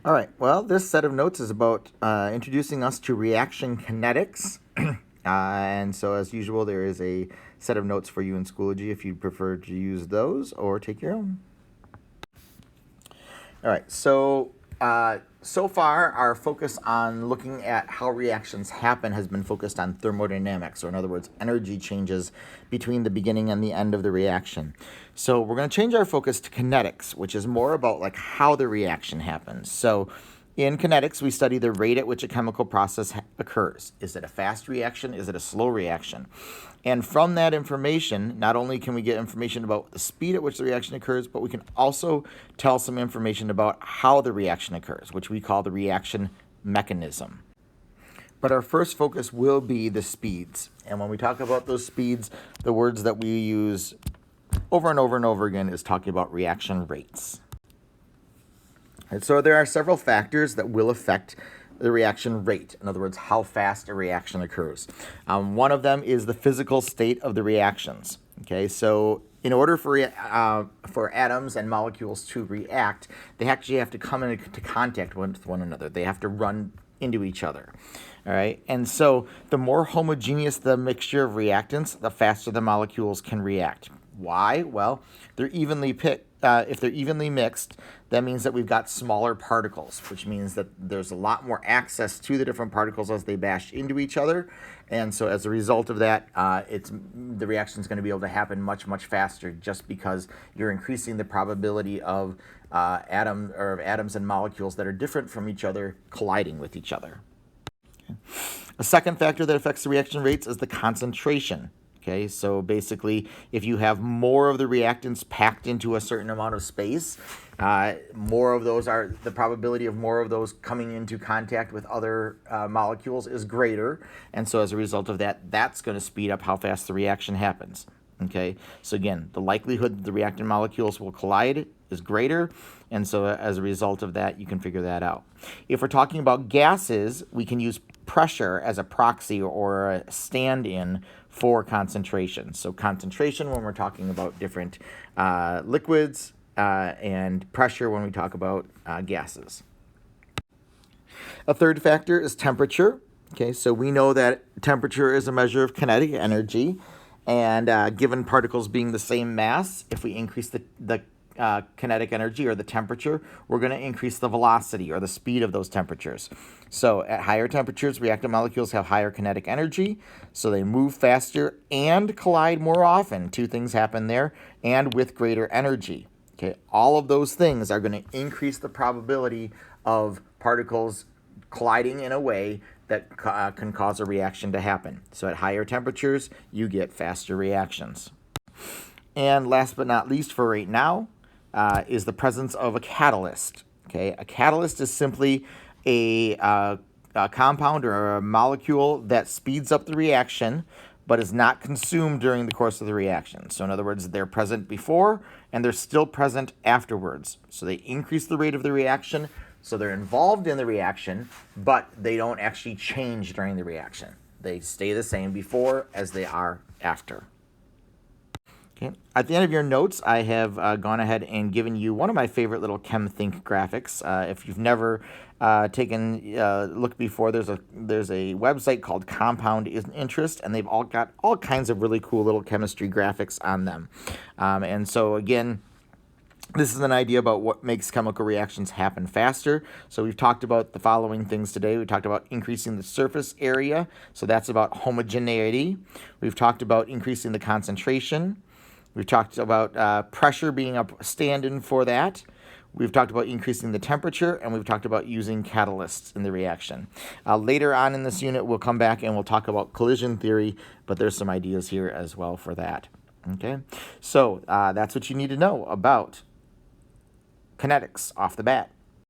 All right, well, this set of notes is about introducing us to reaction kinetics. And so, as usual, there is a set of notes for you in Schoology if you'd prefer to use those or take your own. All right, so far our focus on looking at how reactions happen has been focused on thermodynamics, or in other words, energy changes between the beginning and the end of the reaction. So we're going to change our focus to kinetics, which is more about like how the reaction happens. So in kinetics, we study the rate at which a chemical process occurs. Is it a fast reaction? Is it a slow reaction? And from that information, not only can we get information about the speed at which the reaction occurs, but we can also tell some information about how the reaction occurs, which we call the reaction mechanism. But our first focus will be the speeds. And when we talk about those speeds, the words that we use over and over and over again is talking about reaction rates. And so there are several factors that will affect the reaction rate. In other words, how fast a reaction occurs. One of them is the physical state of the reactions. Okay, so in order for atoms and molecules to react, they actually have to come into contact with one another. They have to run into each other. All right, and so the more homogeneous the mixture of reactants, the faster the molecules can react. Why? Well, they're evenly if they're evenly mixed, that means that we've got smaller particles, which means that there's a lot more access to the different particles as they bash into each other. And so as a result of that, the reaction is going to be able to happen much, much faster just because you're increasing the probability of atoms and molecules that are different from each other colliding with each other. Okay. A second factor that affects the reaction rates is the concentration. Okay, so basically, if you have more of the reactants packed into a certain amount of space, the probability of more of those coming into contact with other molecules is greater. And so as a result of that, that's going to speed up how fast the reaction happens. Okay, so again, the likelihood that the reactant molecules will collide is greater, and so as a result of that, you can figure that out. If we're talking about gases, we can use pressure as a proxy or a stand-in for concentration. So concentration when we're talking about different liquids, and pressure when we talk about gases. A third factor is temperature. Okay, so we know that temperature is a measure of kinetic energy, and given particles being the same mass, if we increase the kinetic energy or the temperature, we're going to increase the velocity or the speed of those temperatures. So at higher temperatures, reactant molecules have higher kinetic energy, so they move faster and collide more often. Two things happen there, and with greater energy. Okay, all of those things are going to increase the probability of particles colliding in a way that can cause a reaction to happen. So at higher temperatures, you get faster reactions. And last but not least for right now, is the presence of a catalyst. Okay, a catalyst is simply a compound or a molecule that speeds up the reaction but is not consumed during the course of the reaction. So in other words, they're present before and they're still present afterwards. So they increase the rate of the reaction, so they're involved in the reaction, but they don't actually change during the reaction. They stay the same before as they are after. Okay. At the end of your notes, I have gone ahead and given you one of my favorite little ChemThink graphics. If you've never taken a look before, there's a website called Compound Interest, and they've all got all kinds of really cool little chemistry graphics on them. And so again, this is an idea about what makes chemical reactions happen faster. So we've talked about the following things today. We talked about increasing the surface area, so that's about homogeneity. We've talked about increasing the concentration. We've talked about pressure being a stand-in for that. We've talked about increasing the temperature, and we've talked about using catalysts in the reaction. Later on in this unit, we'll come back and we'll talk about collision theory, but there's some ideas here as well for that. Okay, so that's what you need to know about kinetics off the bat.